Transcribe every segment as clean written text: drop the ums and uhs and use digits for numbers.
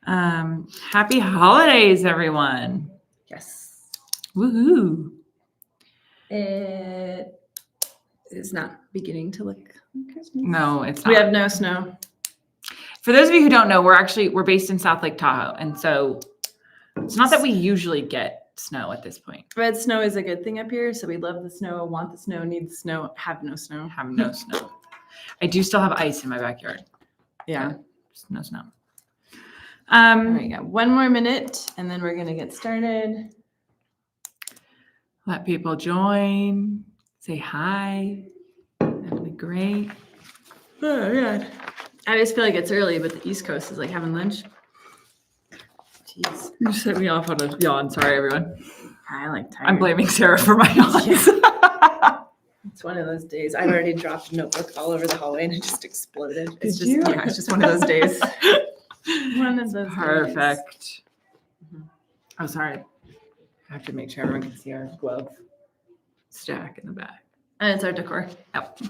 Happy holidays, everyone. Yes. Woohoo. It is not beginning to look like Christmas. No, it's not. We have no snow. For those of you who don't know, we're based in South Lake Tahoe. And so it's not that we usually get snow at this point. But snow is a good thing up here. So we love the snow, want the snow, need the snow, have no snow. Have no snow. I do still have ice in my backyard. Yeah. So no snow. All right, we got 1 more minute and then we're going to get started. Let people join. Say hi. That'd be great. Oh, yeah. I just feel like it's early, but the East Coast is like having lunch. Jeez. You set me off on a yawn. Sorry, everyone. I like tired. I'm blaming Sarah for my yawns. Yeah. It's one of those days. I've already dropped a notebook all over the hallway and it just exploded. It's just, yeah, it's just one of those days. One of those Perfect. days. Oh, sorry. I have to make sure everyone can see our glove stack in the back. And it's our decor. Yep.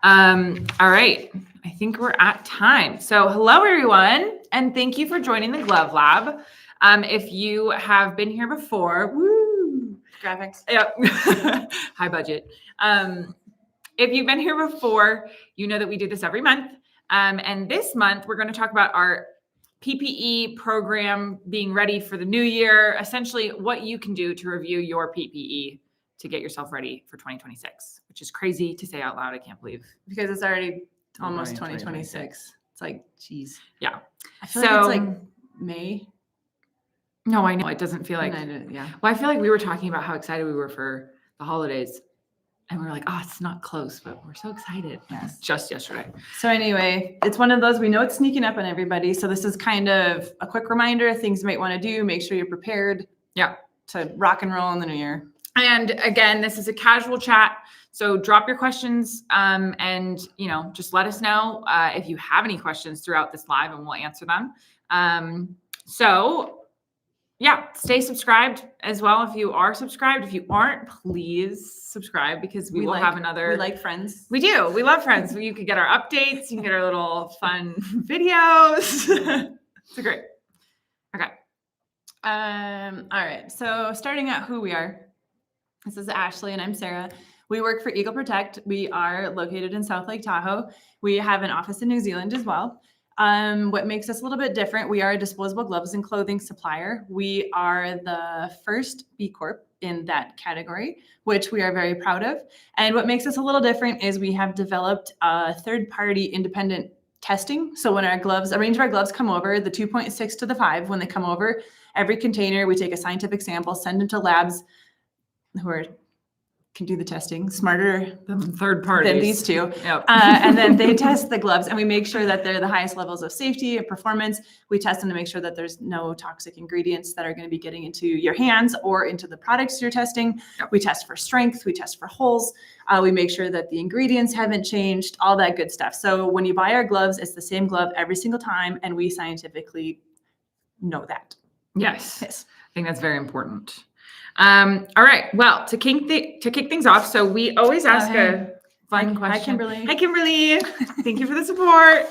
All right. I think we're at time. So hello, everyone. And thank you for joining the Glove Lab. If you have been here before, woo, Graphics. Yep. High budget. If you've been here before, you know that we do this every month. And this month, we're going to talk about our PPE program being ready for the new year, essentially what you can do to review your PPE to get yourself ready for 2026, which is crazy to say out loud. I can't believe. Because it's already almost 2026. It's like, geez. Yeah. I feel like it's like May. No, I know. It doesn't feel like, yeah. Well, I feel like we were talking about how excited we were for the holidays. And we were like, oh, it's not close, but we're so excited. Yes. Just yesterday. So anyway, it's one of those, we know it's sneaking up on everybody. So this is kind of a quick reminder, things you might want to do. Make sure you're prepared. Yeah. To rock and roll in the new year. And again, this is a casual chat. So drop your questions and, just let us know if you have any questions throughout this live and we'll answer them. Stay subscribed as well if you are subscribed. If you aren't, please subscribe because we will have another. We like friends. We do. We love friends. You can get our updates. You can get our little fun videos. It's great. Okay. All right. So starting out who we are. This is Ashley and I'm Sarah. We work for Eagle Protect. We are located in South Lake Tahoe. We have an office in New Zealand as well. What makes us a little bit different, we are a disposable gloves and clothing supplier. We are the first B Corp in that category, which we are very proud of. And what makes us a little different is we have developed a third-party independent testing. So when a range of our gloves come over, the 2.6 to the 5, when they come over, every container, we take a scientific sample, send them to labs who can do the testing smarter than third parties than these two. Yep. And then they test the gloves and we make sure that they're the highest levels of safety and performance. We test them to make sure that there's no toxic ingredients that are going to be getting into your hands or into the products you're testing. Yep. We test for strength. We test for holes. We make sure that the ingredients haven't changed, all that good stuff. So when you buy our gloves, it's the same glove every single time. And we scientifically know that. Yes. I think that's very important. All right. Well, to kick things off, so we always ask a fun question. Hi, Kimberly. Hi, Kimberly. Thank you for the support.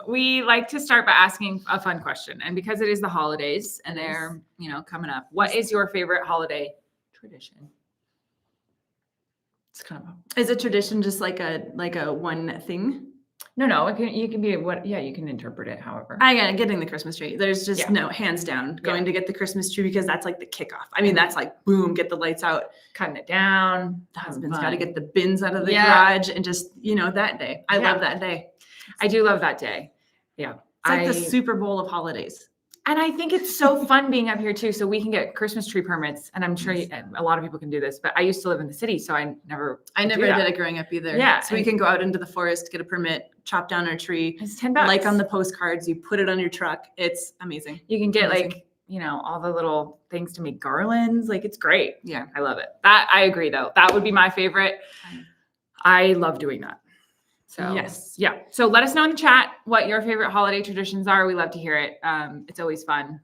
We like to start by asking a fun question, and because it is the holidays and they're coming up, what is your favorite holiday tradition? It's kind of is a tradition just like a one thing? No, you can be you can interpret it however. Getting the Christmas tree. There's just no hands down going to get the Christmas tree because that's like the kickoff. I mean, that's like boom, get the lights out, cutting it down. The husband's got to get the bins out of the garage and just, that day. I love that day. I do love that day. Yeah. It's like the Super Bowl of holidays. And I think it's so fun being up here too. So we can get Christmas tree permits, and I'm sure a lot of people can do this. But I used to live in the city, so I never did it growing up either. Yeah, so we can go out into the forest, get a permit, chop down our tree. It's $10. Like on the postcards, you put it on your truck. It's amazing. You can get all the little things to make garlands. Like it's great. Yeah, I love it. That I agree though. That would be my favorite. I love doing that. So yes. Yeah. So let us know in the chat what your favorite holiday traditions are. We love to hear it. It's always fun.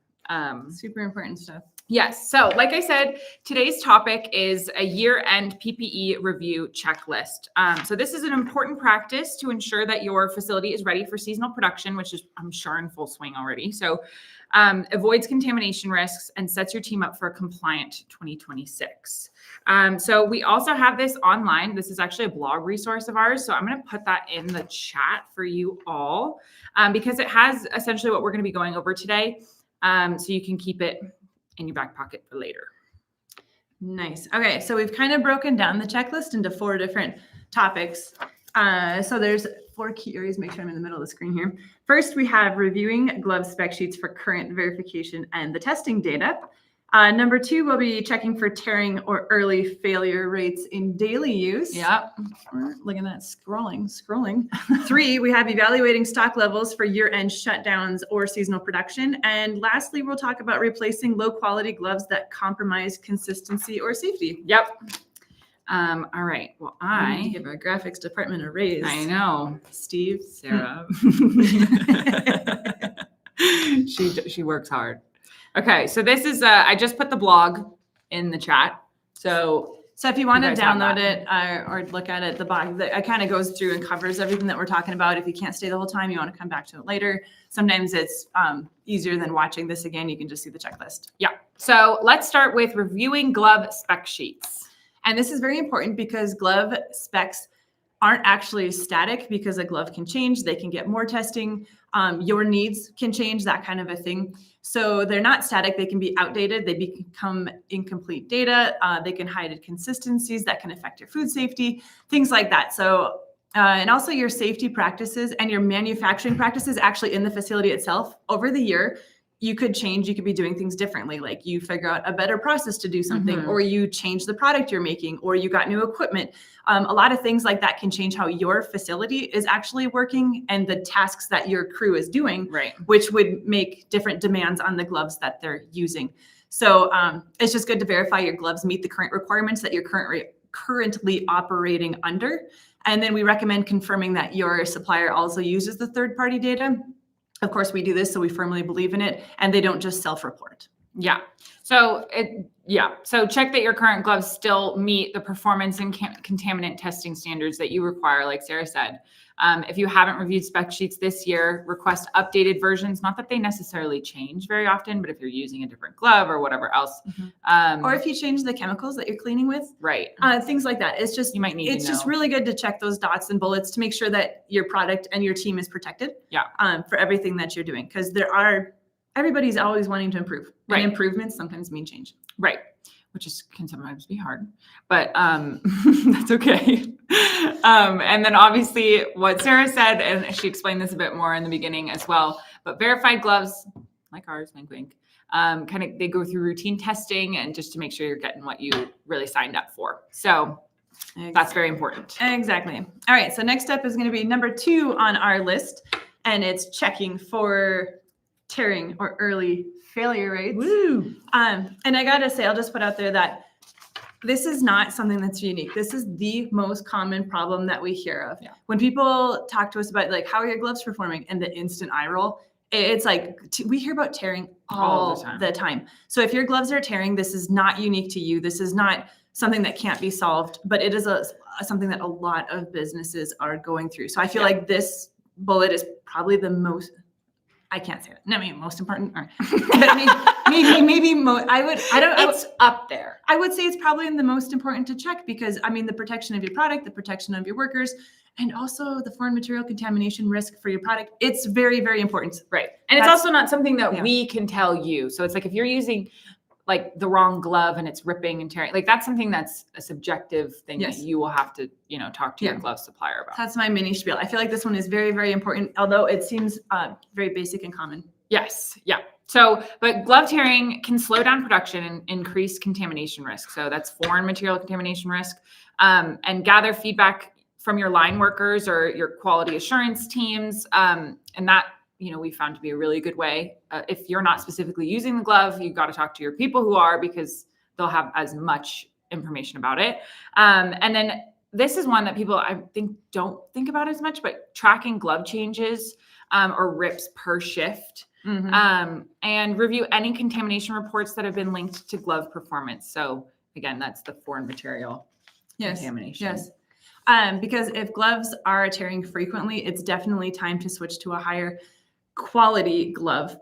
Super important stuff. Yes. So, like I said, today's topic is a year-end PPE review checklist. So, this is an important practice to ensure that your facility is ready for seasonal production, which is, I'm sure, in full swing already. So, avoids contamination risks and sets your team up for a compliant 2026. So, we also have this online. This is actually a blog resource of ours. So, I'm going to put that in the chat for you all because it has essentially what we're going to be going over today. So, you can keep it in your back pocket for later. Nice. Okay, so we've kind of broken down the checklist into 4 different topics. So there's 4 key areas. Make sure I'm in the middle of the screen here. First, we have reviewing glove spec sheets for current verification and the testing data. Number 2, we'll be checking for tearing or early failure rates in daily use. Yep. Look at that, scrolling. 3, we have evaluating stock levels for year-end shutdowns or seasonal production. And lastly, we'll talk about replacing low-quality gloves that compromise consistency or safety. Yep. All right. Well, I need to give our graphics department a raise. I know. Steve. Sarah. She works hard. Okay, so this is I just put the blog in the chat. So if you want to guys have download that. it or look at it, the blog it kind of goes through and covers everything that we're talking about. If you can't stay the whole time, you want to come back to it later. Sometimes it's easier than watching this again. You can just see the checklist. Yeah. So let's start with reviewing glove spec sheets. And this is very important because glove specs aren't actually static because a glove can change. They can get more testing. Your needs can change, that kind of a thing. So they're not static. They can be outdated. They become incomplete data. They can hide inconsistencies that can affect your food safety, things like that. So, and also your safety practices and your manufacturing practices actually in the facility itself over the year. You could change, you could be doing things differently. Like you figure out a better process to do something, or you change the product you're making, or you got new equipment. A lot of things like that can change how your facility is actually working and the tasks that your crew is doing, Right. which would make different demands on the gloves that they're using. So it's just good to verify your gloves meet the current requirements that you're currently operating under. And then we recommend confirming that your supplier also uses the third-party data. Of course, we do this, so we firmly believe in it, and they don't just self-report. Yeah. So check that your current gloves still meet the performance and contaminant testing standards that you require, like Sarah said. If you haven't reviewed spec sheets this year, request updated versions. Not that they necessarily change very often, but if you're using a different glove or whatever else. Or if you change the chemicals that you're cleaning with. Right. Things like that. It's just, you might need it's to know. just really good to check those dots and bullets to make sure that your product and your team is protected. Yeah. For everything that you're doing. Because everybody's always wanting to improve. Right. And improvements sometimes mean change. Right. Which can sometimes be hard, but that's okay. And then obviously what Sarah said, and she explained this a bit more in the beginning as well, but verified gloves, like ours, wink, wink, they go through routine testing and just to make sure you're getting what you really signed up for. So that's very important. Exactly. All right. So next up is going to be number 2 on our list, and it's checking for tearing or early failure rates. Woo! And I gotta say, I'll just put out there that this is not something that's unique. This is the most common problem that we hear of. Yeah. When people talk to us about like, how are your gloves performing? And the instant eye roll, it's like, we hear about tearing all the time. So if your gloves are tearing, this is not unique to you. This is not something that can't be solved, but it is something that a lot of businesses are going through. So I feel like this bullet is probably the most, I can't say that. No, I mean, most important. Or, It's up there. I would say it's probably the most important to check because, I mean, the protection of your product, the protection of your workers, and also the foreign material contamination risk for your product. It's very, very important. Right. And it's also not something that we can tell you. So it's like if you're using like the wrong glove and it's ripping and tearing, like that's something that's a subjective thing that you will have to, talk to your glove supplier about. That's my mini spiel. I feel like this one is very, very important, although it seems very basic and common. Yes. Yeah. So, but glove tearing can slow down production and increase contamination risk. So that's foreign material contamination risk, and gather feedback from your line workers or your quality assurance teams. And that, we found to be a really good way. If you're not specifically using the glove, you've got to talk to your people who are, because they'll have as much information about it. And then this is one that people, I think, don't think about as much, but tracking glove changes or rips per shift. And review any contamination reports that have been linked to glove performance. So again, that's the foreign material contamination. Yes. Because if gloves are tearing frequently, it's definitely time to switch to a higher quality glove.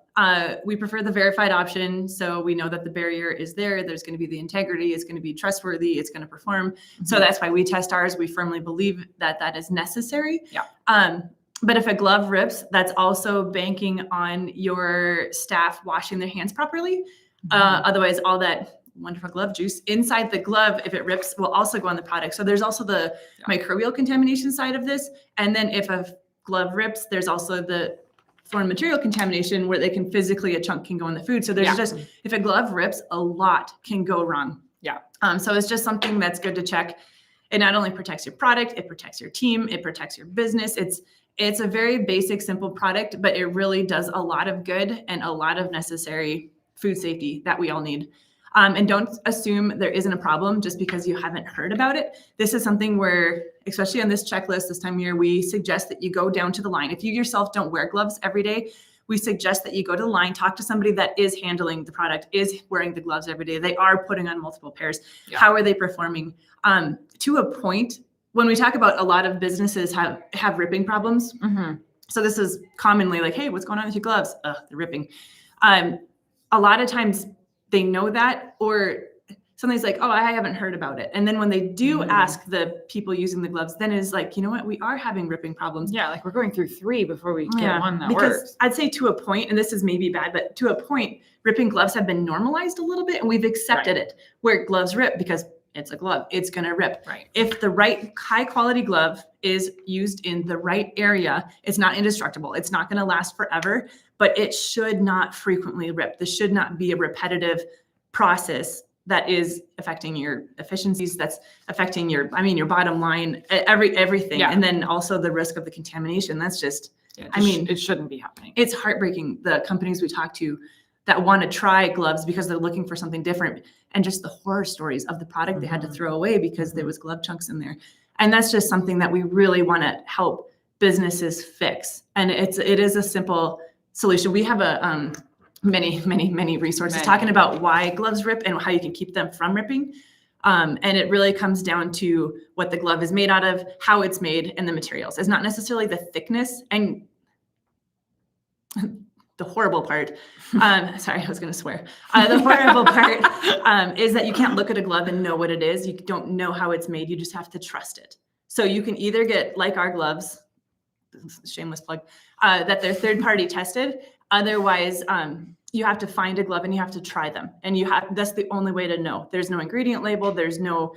We prefer the verified option, so we know that the barrier is there. There's going to be the integrity. It's going to be trustworthy. It's going to perform. So that's why we test ours. We firmly believe that that is necessary. Yeah. But if a glove rips, that's also banking on your staff washing their hands properly. Otherwise, all that wonderful glove juice inside the glove, if it rips, will also go on the product. So there's also the microbial contamination side of this. And then if a glove rips, there's also the foreign material contamination where they can physically, a chunk can go in the food. So there's just, if a glove rips, a lot can go wrong. Yeah. So it's just something that's good to check. It not only protects your product, it protects your team, it protects your business. It's a very basic, simple product, but it really does a lot of good and a lot of necessary food safety that we all need. And don't assume there isn't a problem just because you haven't heard about it. This is something where, especially on this checklist this time of year, we suggest that you go down to the line. If you yourself don't wear gloves every day, we suggest that you go to the line, talk to somebody that is handling the product, is wearing the gloves every day. They are putting on multiple pairs. Yeah. How are they performing? To a point, when we talk about a lot of businesses have ripping problems. So this is commonly like, hey, what's going on with your gloves? They're ripping. A lot of times they know that, or somebody's like, oh, I haven't heard about it. And then when they do ask the people using the gloves, then it's like, you know what, we are having ripping problems. Yeah, like we're going through 3 before we get one that works. I'd say to a point, and this is maybe bad, but to a point, ripping gloves have been normalized a little bit, and we've accepted it, where gloves rip because it's a glove, it's going to rip. Right. If the right high quality glove is used in the right area, it's not indestructible. It's not going to last forever, but it should not frequently rip. This should not be a repetitive process that is affecting your efficiencies, that's affecting your bottom line, everything. Yeah. And then also the risk of the contamination. That's just, it shouldn't be happening. It's heartbreaking. The companies we talk to that want to try gloves because they're looking for something different, and just the horror stories of the product they had to throw away because there was glove chunks in there. And that's just something that we really want to help businesses fix. And it is a simple solution. We have a many resources talking about why gloves rip and how you can keep them from ripping. And it really comes down to what the glove is made out of, how it's made, and the materials. It's not necessarily the thickness. And the horrible part, sorry, I was going to swear. The horrible part is that you can't look at a glove and know what it is. You don't know how it's made. You just have to trust it. So you can either get, like our gloves, shameless plug, that they're third-party tested. Otherwise, you have to find a glove and you have to try them. And that's the only way to know. There's no ingredient label. There's no,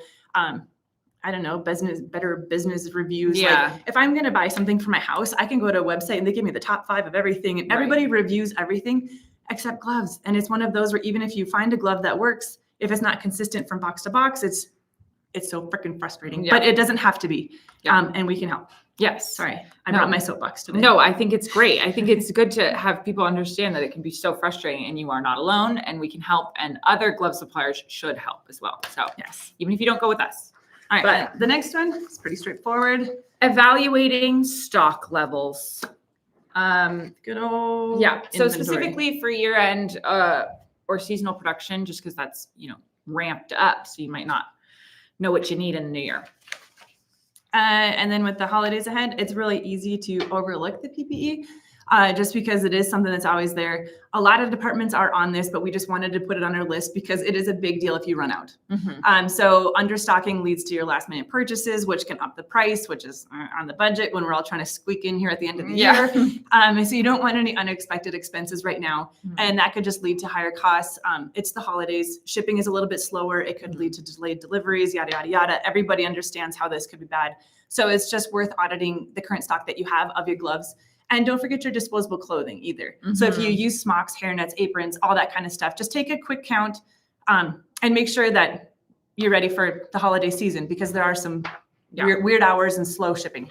better business reviews. Yeah. Like if I'm going to buy something for my house, I can go to a website and they give me the top 5 of everything, and everybody reviews everything except gloves. And it's one of those where even if you find a glove that works, if it's not consistent from box to box, it's so freaking frustrating, but it doesn't have to be. And we can help. Yes. Sorry, I brought my soapbox today. No, I think it's great. I think it's good to have people understand that it can be so frustrating, and you are not alone, and we can help, and other glove suppliers should help as well. So yes, even if you don't go with us. All right, but the next one is pretty straightforward. Evaluating stock levels. Good old So specifically for year end or seasonal production, just because that's ramped up, so you might not know what you need in the new year. And then with the holidays ahead, it's really easy to overlook the PPE just because it is something that's always there. A lot of departments are on this, but we just wanted to put it on our list because it is a big deal if you run out. So understocking leads to your last minute purchases, which can up the price, which is on the budget when we're all trying to squeak in here at the end of the year. So you don't want any unexpected expenses right now. And that could just lead to higher costs. It's the holidays. Shipping is a little bit slower. It could lead to delayed deliveries, yada, yada, yada. Everybody understands how this could be bad. So it's just worth auditing the current stock that you have of your gloves. And don't forget your disposable clothing either. So if you use smocks, hairnets, aprons, all that kind of stuff, just take a quick count and make sure that you're ready for the holiday season, because there are some weird hours and slow shipping.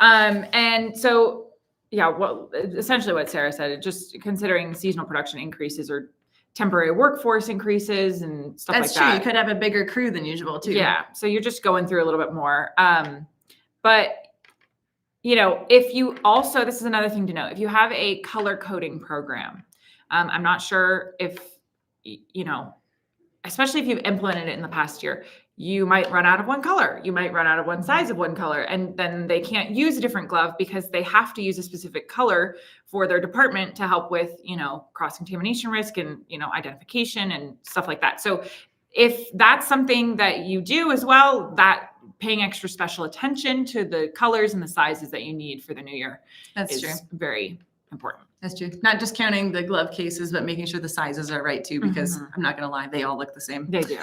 And so, essentially what Sarah said, just considering seasonal production increases or temporary workforce increases and stuff like that. That's true. You could have a bigger crew than usual too. Yeah. So you're just going through a little bit more. But if you also, this is another thing to know, if you have a color coding program, I'm not sure if, especially if you've implemented it in the past year, you might run out of one color. You might run out of one size of one color, and then they can't use a different glove because they have to use a specific color for their department to help with, cross-contamination risk and, identification and stuff like that. So if that's something that you do as well, that paying extra special attention to the colors and the sizes that you need for the new year is very important. That's true. Not just counting the glove cases, but making sure the sizes are right too, because I'm not going to lie, they all look the same. They do.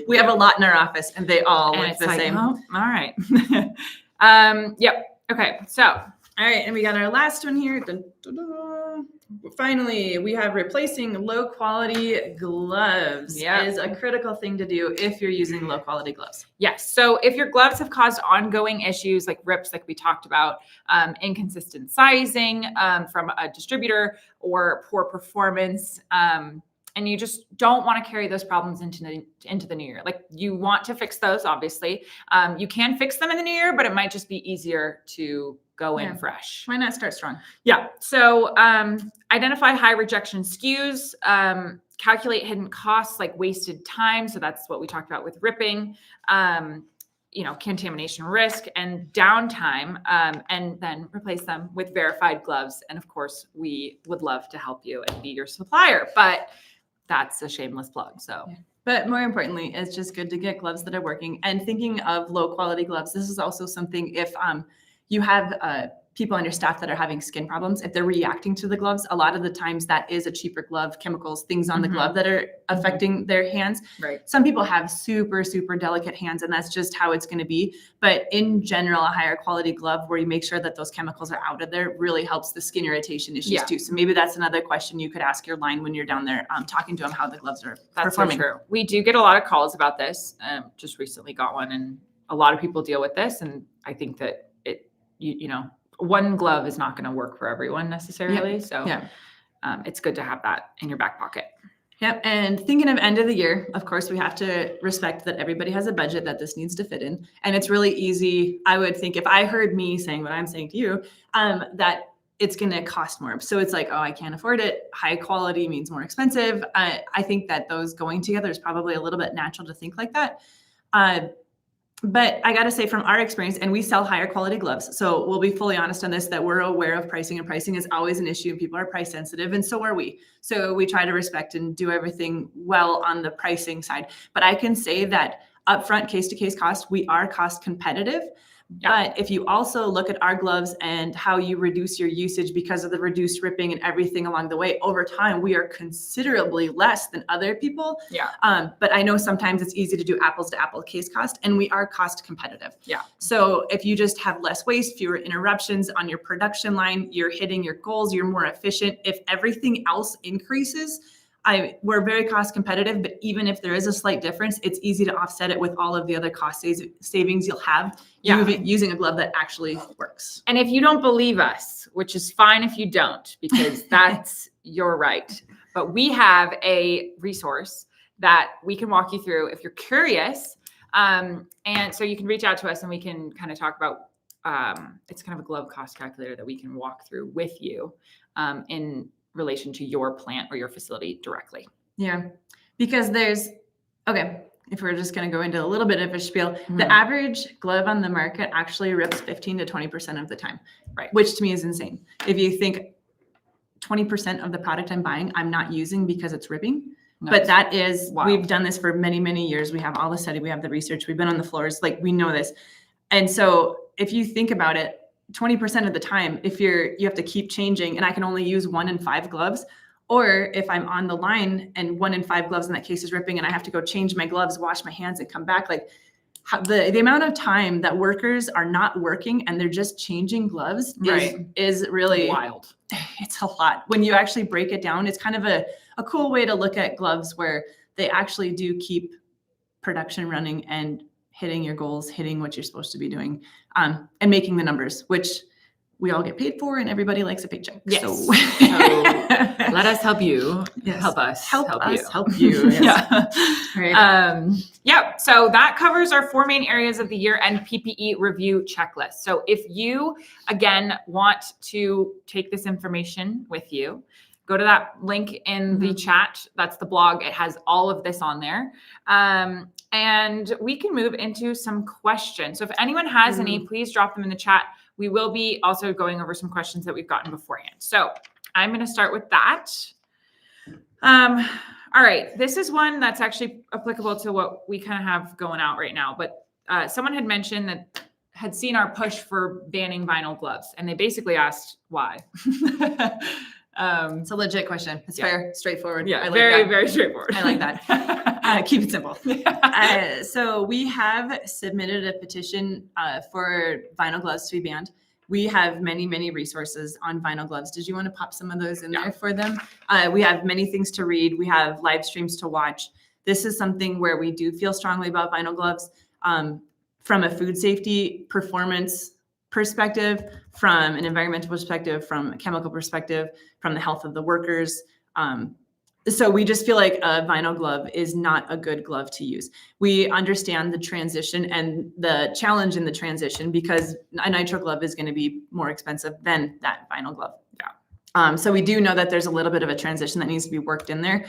We have a lot in our office and they all look the same. Oh, all right. Yep. Okay. So, all right. And we got our last one here. Dun, dun, dun. Finally, we have replacing low quality gloves. Is a critical thing to do if you're using low quality gloves. Yes. So if your gloves have caused ongoing issues like rips, like we talked about, inconsistent sizing from a distributor or poor performance, and you just don't want to carry those problems into the new year. Like, you want to fix those, obviously. You can fix them in the new year, but it might just be easier to go in fresh. Why not start strong? Yeah. So identify high rejection SKUs, calculate hidden costs like wasted time. So that's what we talked about with ripping, contamination risk and downtime, and then replace them with verified gloves. And of course, we would love to help you and be your supplier, but that's a shameless plug. So. Yeah. But more importantly, it's just good to get gloves that are working. And thinking of low quality gloves, this is also something if you have people on your staff that are having skin problems, if they're reacting to the gloves, a lot of the times that is a cheaper glove, chemicals, things on the glove that are affecting their hands. Right. Some people have super, super delicate hands, and that's just how it's going to be. But in general, a higher quality glove where you make sure that those chemicals are out of there really helps the skin irritation issues too. So maybe that's another question you could ask your line when you're down there talking to them, how the gloves are performing. So true. We do get a lot of calls about this. Just recently got one, and a lot of people deal with this. And I think that one glove is not going to work for everyone necessarily. So it's good to have that in your back pocket. Yep. And thinking of end of the year, of course, we have to respect that everybody has a budget that this needs to fit in. And it's really easy. I would think if I heard me saying what I'm saying to you, that it's going to cost more. So it's like, oh, I can't afford it. High quality means more expensive. I think that those going together is probably a little bit natural to think like that. But I got to say from our experience, and we sell higher quality gloves. So we'll be fully honest on this, that we're aware of pricing, and pricing is always an issue and people are price sensitive, and so are we. So we try to respect and do everything well on the pricing side. But I can say that upfront case to case cost, we are cost competitive. But if you also look at our gloves and how you reduce your usage because of the reduced ripping and everything along the way, over time, we are considerably less than other people. But I know sometimes it's easy to do apples to apple case cost, and we are cost competitive. So if you just have less waste, fewer interruptions on your production line, you're hitting your goals, you're more efficient. If everything else increases, we're very cost competitive, but even if there is a slight difference, it's easy to offset it with all of the other cost savings you'll have using a glove that actually works. And if you don't believe us, which is fine if you don't, because that's your right, but we have a resource that we can walk you through if you're curious. And so you can reach out to us and we can kind of talk about, it's kind of a glove cost calculator that we can walk through with you in relation to your plant or your facility directly. Yeah, because if we're just going to go into a little bit of a spiel, the average glove on the market actually rips 15 to 20% of the time, right? Which to me is insane. If you think 20% of the product I'm buying, I'm not using because it's ripping. But that is, we've done this for many, many years. We have all the study, we have the research, we've been on the floors, like we know this. And so if you think about it, 20% of the time, if you have to keep changing and I can only use 1 in 5 gloves, or if I'm on the line and 1 in 5 gloves in that case is ripping and I have to go change my gloves, wash my hands and come back, like the amount of time that workers are not working and they're just changing gloves is really wild. It's a lot. When you actually break it down, it's kind of a cool way to look at gloves where they actually do keep production running and hitting your goals, hitting what you're supposed to be doing, and making the numbers, which we all get paid for and everybody likes a paycheck. Yes. So, Let us help you. Yes. Help us. Help you. us help you. Yes. Yeah. Right. Yeah. So that covers our 4 main areas of the year-end PPE review checklist. So if you, again, want to take this information with you, go to that link in the chat. That's the blog. It has all of this on there. And we can move into some questions. So if anyone has any, please drop them in the chat. We will be also going over some questions that we've gotten beforehand. So I'm going to start with that. All right. This is one that's actually applicable to what we kind of have going out right now. But someone had mentioned that had seen our push for banning vinyl gloves, and they basically asked why. It's a legit question. It's fair, straightforward. Yeah, I like very, that. very straightforward. I like that. Keep it simple. So we have submitted a petition for vinyl gloves to be banned. We have many, many resources on vinyl gloves. Did you want to pop some of those in there for them? We have many things to read. We have live streams to watch. This is something where we do feel strongly about vinyl gloves from a food safety performance perspective, from an environmental perspective, from a chemical perspective, from the health of the workers. So we just feel like a vinyl glove is not a good glove to use. We understand the transition and the challenge in the transition because a nitrile glove is going to be more expensive than that vinyl glove. Yeah. So we do know that there's a little bit of a transition that needs to be worked in there.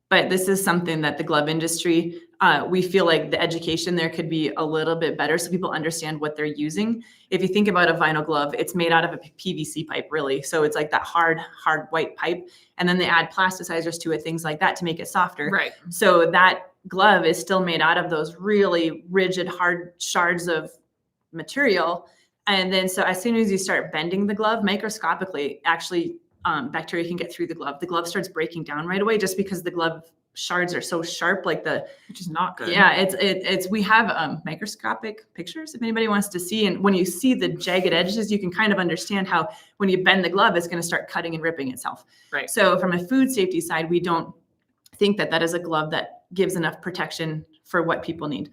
But this is something that the glove industry, we feel like the education there could be a little bit better so people understand what they're using. If you think about a vinyl glove, it's made out of a PVC pipe, really. So it's like that hard white pipe. And then they add plasticizers to it, things like that to make it softer. Right. So that glove is still made out of those really rigid, hard shards of material. And then so as soon as you start bending the glove microscopically, actually bacteria can get through the glove. The glove starts breaking down right away just because the glove shards are so sharp, which is not good. Yeah, it's we have microscopic pictures if anybody wants to see. And when you see the jagged edges, you can kind of understand how when you bend the glove, it's going to start cutting and ripping itself. Right. So from a food safety side, we don't think that is a glove that gives enough protection for what people need.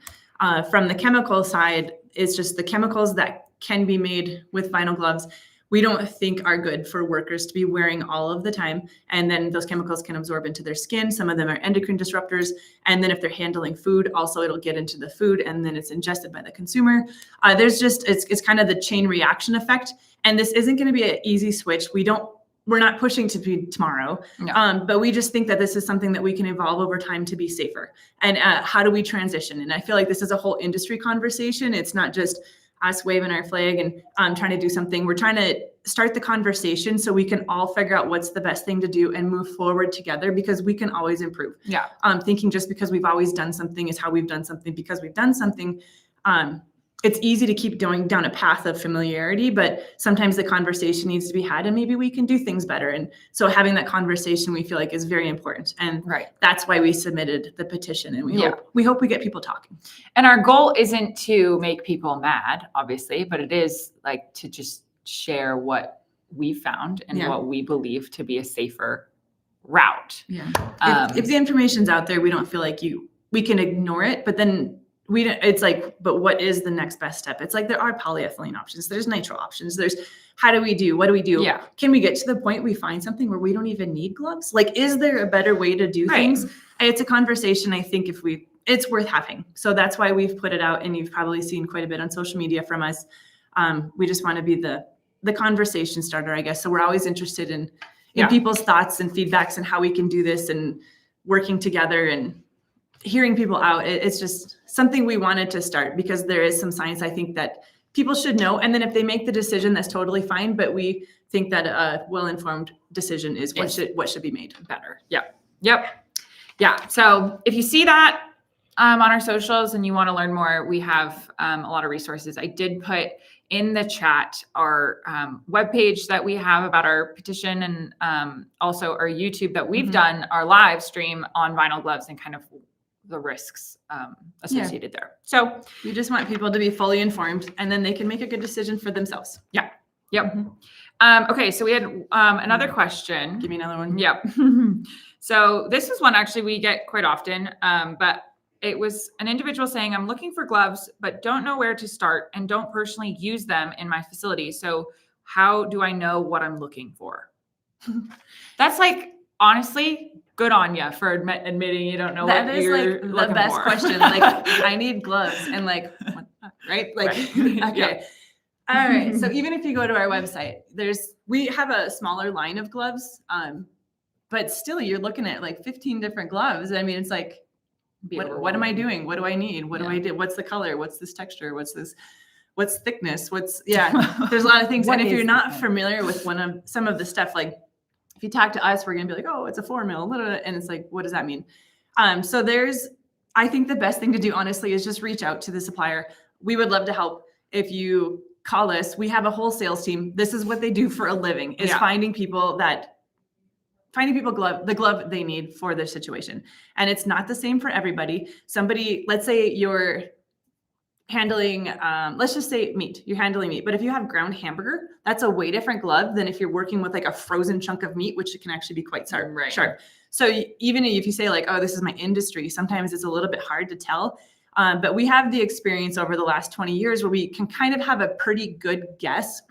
From the chemical side, it's just the chemicals that can be made with vinyl gloves we don't think are good for workers to be wearing all of the time. And then those chemicals can absorb into their skin. Some of them are endocrine disruptors. And then if they're handling food, also it'll get into the food and then it's ingested by the consumer. It's kind of the chain reaction effect. And this isn't going to be an easy switch. We're not pushing to be tomorrow, no. But we just think that this is something that we can evolve over time to be safer. And how do we transition? And I feel like this is a whole industry conversation. It's not just us waving our flag and trying to do something. We're trying to start the conversation so we can all figure out what's the best thing to do and move forward together because we can always improve. Yeah. Thinking just because we've always done something is how we've done something because we've done something. It's easy to keep going down a path of familiarity, but sometimes the conversation needs to be had and maybe we can do things better. And so having that conversation we feel like is very important. And that's why we submitted the petition and we hope we get people talking. And our goal isn't to make people mad, obviously, but it is like to just share what we found and what we believe to be a safer route. Yeah. If the information's out there, we don't feel like we can ignore it, but then it's like, but what is the next best step? It's like there are polyethylene options. There's nitrile options. There's what do we do? Yeah. Can we get to the point we find something where we don't even need gloves? Like, is there a better way to do things? It's a conversation I think it's worth having. So that's why we've put it out and you've probably seen quite a bit on social media from us. We just want to be the conversation starter, I guess. So we're always interested in people's thoughts and feedbacks and how we can do this and working together and hearing people out. It's just something we wanted to start because there is some science I think that people should know. And then if they make the decision, that's totally fine. But we think that a well-informed decision is what should be made better. Yep. Yeah. So if you see that on our socials and you want to learn more, we have a lot of resources. I did put in the chat our webpage that we have about our petition and also our YouTube that we've done our live stream on vinyl gloves and kind of the risks associated there. So we just want people to be fully informed and then they can make a good decision for themselves. Yeah. Yep. Okay. So we had another question. Give me another one. Yep. So this is one actually we get quite often, but it was an individual saying, I'm looking for gloves, but don't know where to start and don't personally use them in my facility. So how do I know what I'm looking for? That's like, honestly, good on you for admitting you don't know That what is you're like the looking best for. question. Like, I need gloves and like, what, right? Like, Right. okay. All right. So even if you go to our website, we have a smaller line of gloves. But still you're looking at like 15 different gloves. I mean, it's like, what am I doing? What do I need? What do I do? What's the color? What's this texture? What's thickness? There's a lot of things. What And if is you're not thickness? familiar with some of the stuff, like if you talk to us, we're going to be like, oh, it's a 4 mil. And it's like, what does that mean? So I think the best thing to do, honestly, is just reach out to the supplier. We would love to help. If you call us, we have a whole sales team. This is what they do for a living, is finding people the glove they need for their situation. And it's not the same for everybody. Let's say you're handling, let's just say meat, you're handling meat. But if you have ground hamburger, that's a way different glove than if you're working with like a frozen chunk of meat, which it can actually be quite sharp. So even if you say like, oh, this is my industry, sometimes it's a little bit hard to tell. But we have the experience over the last 20 years where we can kind of have a pretty good guess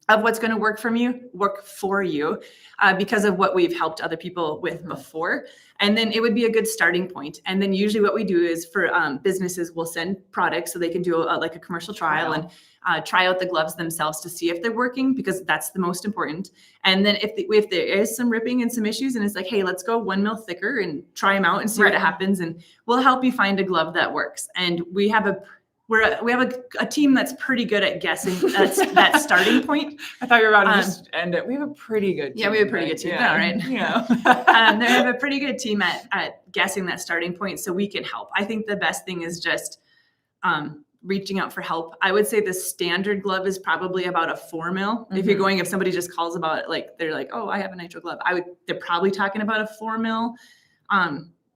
of what's going to work for you because of what we've helped other people with before. And then it would be a good starting point. And then usually what we do is for businesses, we'll send products so they can do like a commercial trial and try out the gloves themselves to see if they're working, because that's the most important. And then if there is some ripping and some issues and it's like, hey, let's go 1 mil thicker and try them out and see what happens. And we'll help you find a glove that works. And we have a team that's pretty good at guessing that starting point. I thought you were about to just end it. We have a pretty good team. Yeah, we have a pretty good team. Yeah. All right. Yeah. They have a pretty good team at guessing that starting point, so we can help. I think the best thing is just reaching out for help. I would say the standard glove is probably about a 4 mil. If somebody just calls about it, like they're like, oh, I have a nitro glove, they're probably talking about a 4 mil.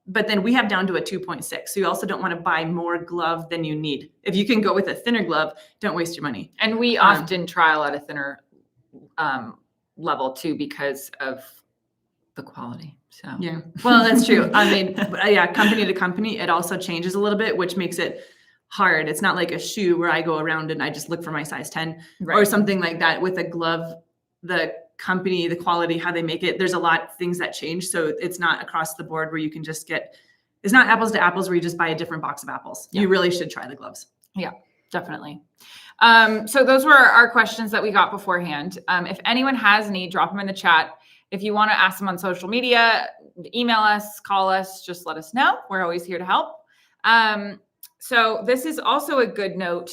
But then we have down to a 2.6. So you also don't want to buy more glove than you need. If you can go with a thinner glove, don't waste your money. And we often trial at a thinner level too, because of the quality. So yeah, well, that's true. I mean, company to company, it also changes a little bit, which makes it hard. It's not like a shoe where I go around and I just look for my size 10 or something like that. With a glove, the company, the quality, how they make it, there's a lot of things that change. So it's not across the board where you can just it's not apples to apples where you just buy a different box of apples. You really should try the gloves. Yeah, definitely. So those were our questions that we got beforehand. If anyone has any, drop them in the chat. If you want to ask them on social media, email us, call us, just let us know. We're always here to help. So this is also a good note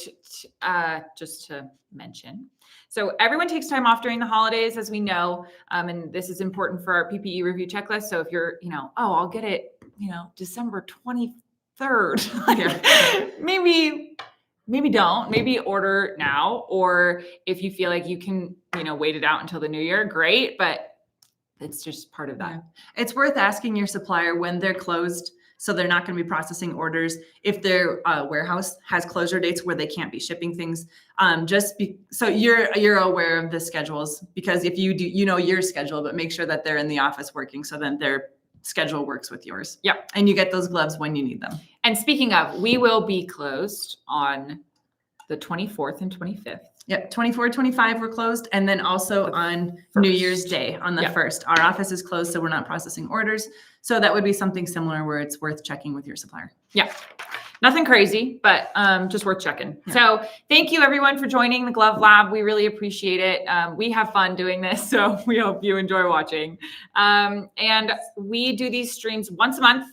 just to mention. So everyone takes time off during the holidays, as we know, and this is important for our PPE review checklist. So if you're, I'll get it, December 23rd, maybe don't, maybe order now, or if you feel like you can, wait it out until the new year, great, but it's just part of that. Yeah. It's worth asking your supplier when they're closed, so they're not going to be processing orders. If their warehouse has closure dates where they can't be shipping things, so you're aware of the schedules, because if you do, your schedule, but make sure that they're in the office working, so then their schedule works with yours. Yeah. And you get those gloves when you need them. And speaking of, we will be closed on the 24th and 25th. Yep, 24, 25 we're closed. And then also on New Year's Day on the 1st. Our office is closed, so we're not processing orders. So that would be something similar where it's worth checking with your supplier. Yeah, nothing crazy, but just worth checking. Yeah. So thank you everyone for joining the Glove Lab. We really appreciate it. We have fun doing this, so we hope you enjoy watching. And we do these streams once a month,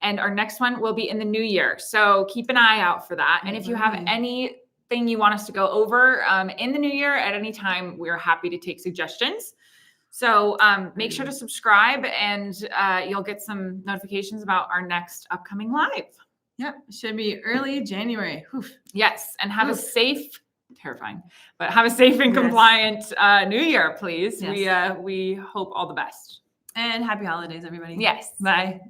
and our next one will be in the new year. So keep an eye out for that. And if you have anything you want us to go over in the new year at any time, we're happy to take suggestions. So make sure to subscribe, and you'll get some notifications about our next upcoming live. Yeah, it should be early January. Oof. Yes, and have a safe, terrifying, but have a safe and compliant new year, please. Yes. We hope all the best. And happy holidays, everybody. Yes. Bye.